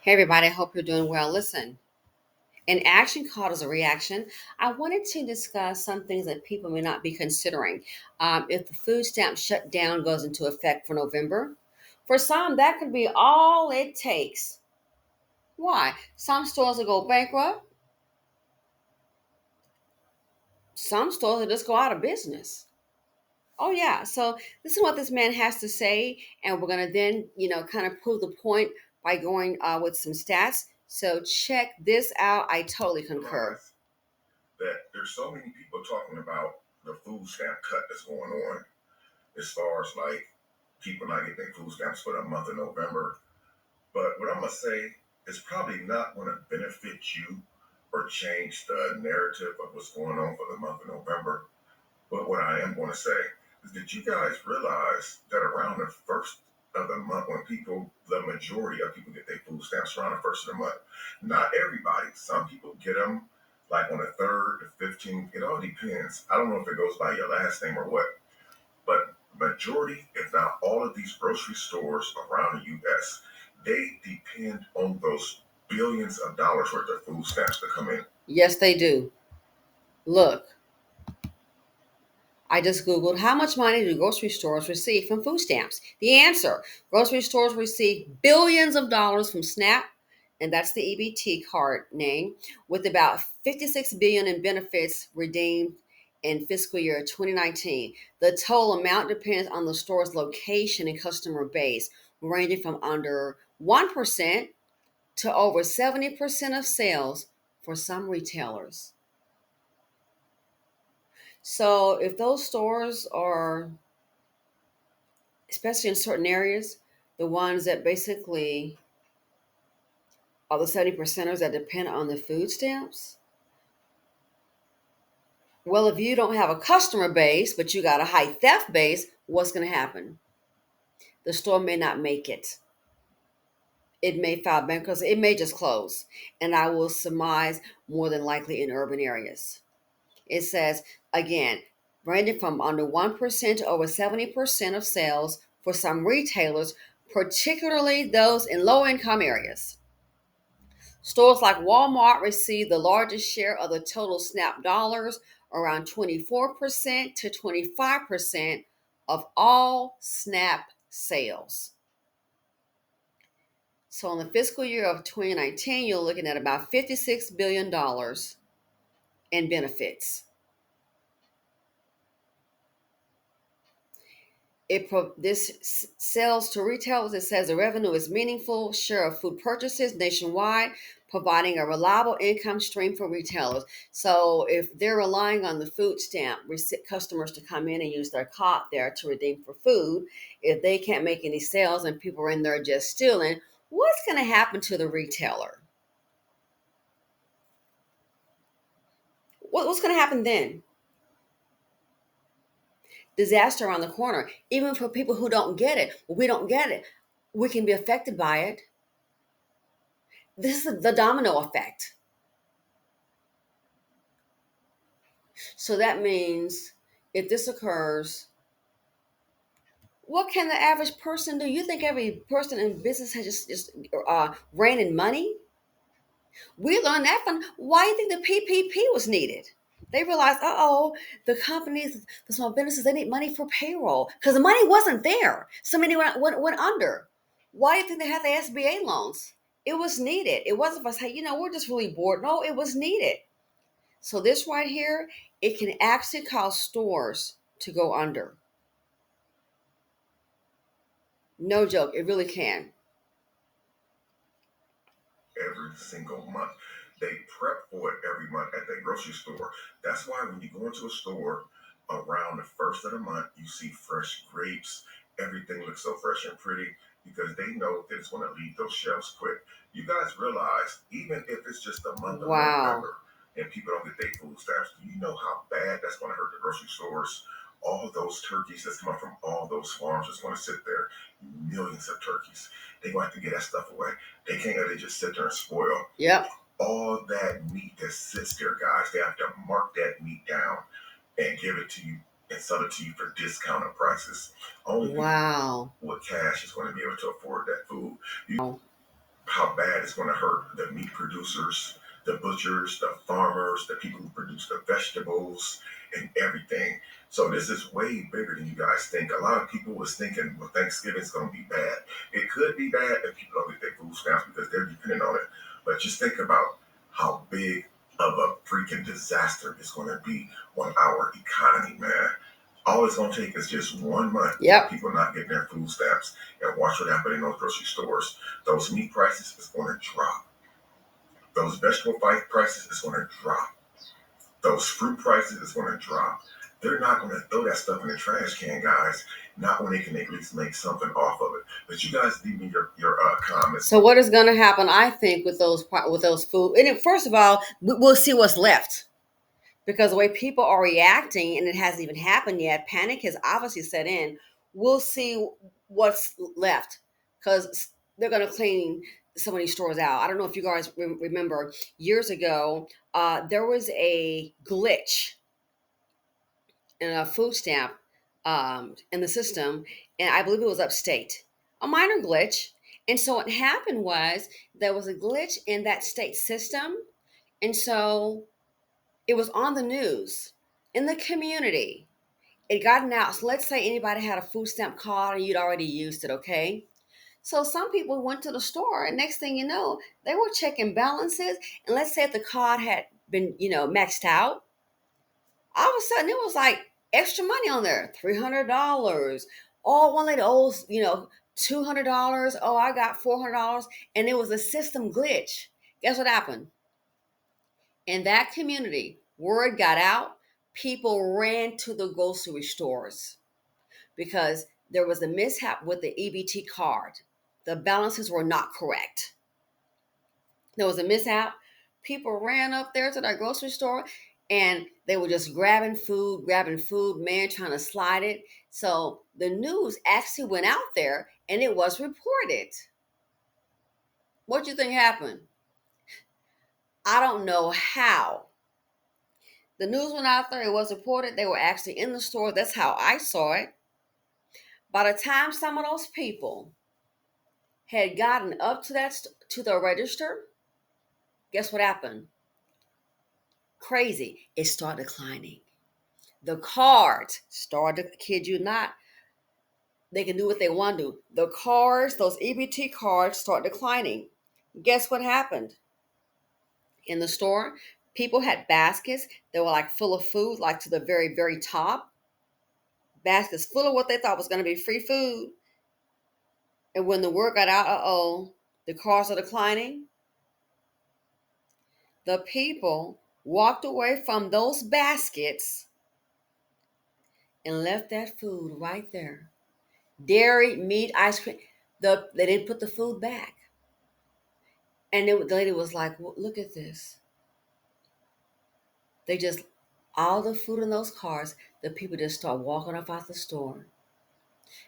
Hey, everybody, I hope you're doing well. Listen, an action called as a reaction. I wanted to discuss some things that people may not be considering. If the food stamp shutdown goes into effect for November, for some, that could be all it takes. Why? Some stores will go bankrupt, some stores will just go out of business. Oh, yeah. So, this is what this man has to say, and we're going to then, kind of prove the point by going with some stats. So, check this out. I totally concur. That there's so many people talking about the food stamp cut that's going on as far as like people not getting their food stamps for the month of November. But what I'm gonna say is probably not gonna benefit you or change the narrative of what's going on for the month of November. But what I am gonna say is that you guys realize that around the first of the month when the majority of people get their food stamps around the first of the month. Not everybody. Some people get them like on the 3rd, the 15th. It all depends. I don't know if it goes by your last name or what, but majority, if not all of these grocery stores around the U.S., they depend on those billions of dollars worth of food stamps to come in. Yes, they do. Look, I just Googled how much money do grocery stores receive from food stamps? The answer: grocery stores receive billions of dollars from SNAP, and that's the EBT card name, with about 56 billion in benefits redeemed in fiscal year 2019. The total amount depends on the store's location and customer base, ranging from under 1% to over 70% of sales for some retailers. So if those stores are, especially in certain areas, the ones that basically are the 70 percenters that depend on the food stamps. Well, if you don't have a customer base, but you got a high theft base, what's going to happen? The store may not make it. It may file bankruptcy. It may just close. And I will surmise more than likely in urban areas. It says, again, ranging from under 1% to over 70% of sales for some retailers, particularly those in low income areas. Stores like Walmart receive the largest share of the total SNAP dollars, around 24% to 25% of all SNAP sales. So in the fiscal year of 2019, you're looking at about $56 billion in benefits. This sells to retailers. It says the revenue is meaningful share of food purchases nationwide, providing a reliable income stream for retailers. So if they're relying on the food stamp customers to come in and use their cart there to redeem for food, if they can't make any sales and people are in there just stealing, what's going to happen to the retailer? What's going to happen then? Disaster around the corner. Even for people who don't get it, well, we don't get it. We can be affected by it. This is the domino effect. So that means if this occurs, what can the average person do? You think every person in business has just ran in money? We learned that from why you think the PPP was needed. They realized, the companies, the small businesses, they need money for payroll because the money wasn't there. So many went under. Why do you think they had the SBA loans? It was needed. It wasn't for us, hey, we're just really bored. No, it was needed. So this right here, it can actually cause stores to go under. No joke, it really can. Every single month. They prep for it every month at the grocery store. That's why when you go into a store around the first of the month, you see fresh grapes. Everything looks so fresh and pretty because they know that it's going to leave those shelves quick. You guys realize, even if it's just the month of Wow. November and people don't get their food stamps, do you know how bad that's going to hurt the grocery stores? All those turkeys that's coming from all those farms is going to sit there. Millions of turkeys. They're going to have to get that stuff away. They can't let it just sit there and spoil. Yep. All that meat that sits there, guys, they have to mark that meat down and give it to you and sell it to you for discounted prices. Only people Wow. with cash is going to be able to afford that food. how bad it's going to hurt the meat producers, the butchers, the farmers, the people who produce the vegetables and everything. So this is way bigger than you guys think. A lot of people was thinking, well, Thanksgiving's going to be bad. It could be bad if people don't get their food stamps because they're dependent on it. But just think about how big of a freaking disaster it's going to be on our economy, man. All it's going to take is just 1 month. Yep. People not getting their food stamps, and watch what happens in those grocery stores. Those meat prices is going to drop. Those vegetable prices is going to drop. Those fruit prices is going to drop. They're not going to throw that stuff in the trash can, guys. Not when they can at least make something off of it. But you guys leave me your comments. So what is going to happen? I think with those food, and first of all, we'll see what's left. Because the way people are reacting, and it hasn't even happened yet, panic has obviously set in. We'll see what's left because they're going to clean some of these stores out. I don't know if you guys remember years ago, there was a glitch in a food stamp in the system, and I believe it was upstate, a minor glitch. And so what happened was there was a glitch in that state system, and so it was on the news in the community. It got announced. Let's say anybody had a food stamp card and you'd already used it, okay? So some people went to the store, and next thing you know, they were checking balances. And let's say if the card had been, maxed out, all of a sudden it was like extra money on there, $300. Oh, one lady owes, $200. Oh, I got $400, and it was a system glitch. Guess what happened? In that community, word got out, people ran to the grocery stores because there was a mishap with the EBT card. The balances were not correct. There was a mishap. People ran up there to that grocery store and they were just grabbing food, man, trying to slide it. So the news actually went out there and it was reported. What do you think happened? I don't know how. The news went out there, it was reported, they were actually in the store. That's how I saw it. By the time some of those people had gotten up to the register, guess what happened? Crazy. It started declining. The cards started, kid you not, they can do what they want to do. The cards, those EBT cards, start declining. Guess what happened? In the store, people had baskets that were like full of food, like to the very, very top. Baskets full of what they thought was going to be free food. And when the word got out, the cars are declining, the people walked away from those baskets and left that food right there. Dairy, meat, ice cream. They didn't put the food back. And then the lady was like, well, look at this. They just, all the food in those cars, the people just start walking off out the store.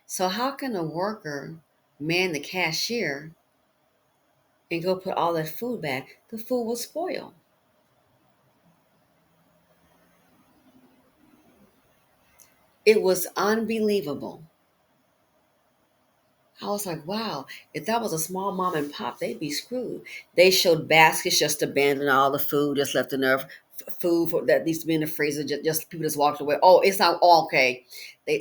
So how can a worker man the cashier and go put all that food back? The food will spoil. It was unbelievable. I was like, wow, if that was a small mom and pop, they'd be screwed. They showed baskets just abandoned all the food, just left enough food that needs to be in the freezer. Just people just walked away. Oh, it's not all okay.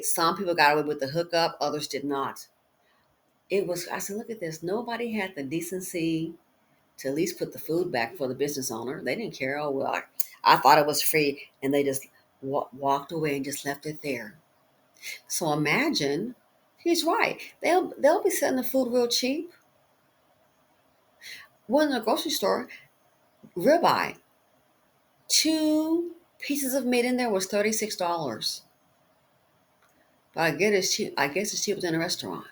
Some people got away with the hookup, others did not. It was. I said, look at this. Nobody had the decency to at least put the food back for the business owner. They didn't care. Oh well, I thought it was free, and they just walked away and just left it there. So imagine, he's right. They'll be selling the food real cheap. One in the grocery store, ribeye, two pieces of meat in there was $36. But I guess it's cheap. I guess it's cheaper than a restaurant.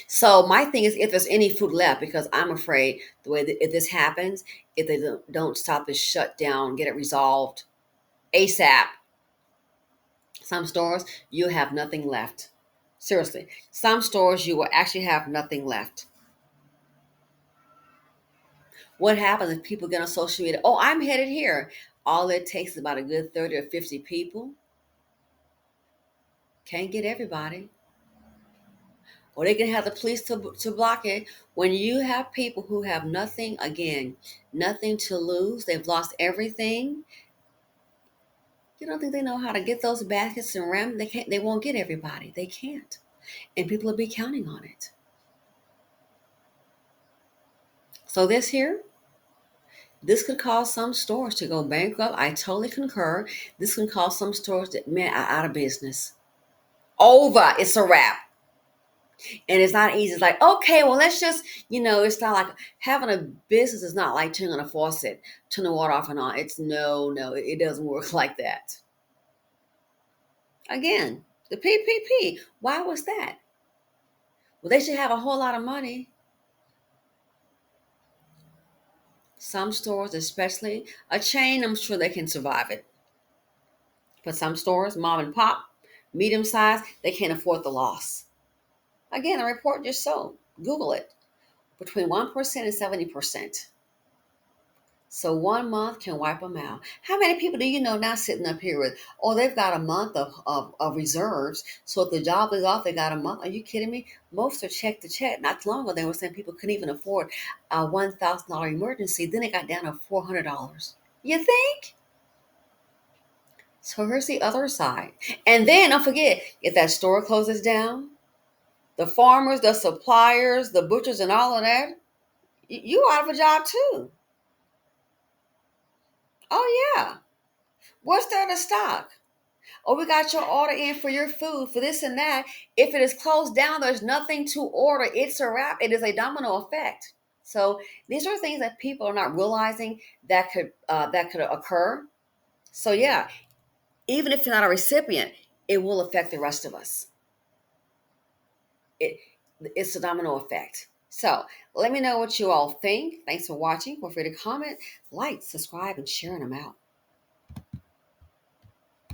So my thing is, if there's any food left, because I'm afraid the way that if this happens, if they don't stop this shutdown, get it resolved ASAP, some stores you have nothing left. Seriously, some stores you will actually have nothing left. What happens if people get on social media? Oh, I'm headed here. All it takes is about a good 30 or 50 people. Can't get everybody. or they can have the police to block it. When you have people who have nothing, again, nothing to lose, they've lost everything. You don't think they know how to get those baskets and ram? They can't. They won't get everybody. They can't, and people will be counting on it. So this could cause some stores to go bankrupt. I totally concur. This can cause some stores that, man, are out of business. Over. It's a wrap. And it's not easy. It's like, okay, well, let's just, it's not like having a business is not like turning on a faucet, turn the water off and on. It's no, it doesn't work like that. Again, the PPP. Why was that? Well, they should have a whole lot of money. Some stores, especially a chain, I'm sure they can survive it. But some stores, mom and pop, medium size, they can't afford the loss. Again, a report just showed. Google it. Between 1% and 70%. So 1 month can wipe them out. How many people do you know now sitting up here with, oh, they've got a month of reserves. So if the job is off, they got a month. Are you kidding me? Most are check to check. Not too long ago, they were saying people couldn't even afford a $1,000 emergency. Then it got down to $400. You think? So here's the other side. And then don't forget, if that store closes down, the farmers, the suppliers, the butchers, and all of that, you out of a job too. Oh, yeah. What's there to stock? Oh, we got your order in for your food, for this and that. If it is closed down, there's nothing to order. It's a wrap. It is a domino effect. So these are things that people are not realizing that could occur. So yeah, even if you're not a recipient, it will affect the rest of us. It it's a domino effect. So let me know what you all think. Thanks for watching. Feel free to comment, like, subscribe, and sharing them out.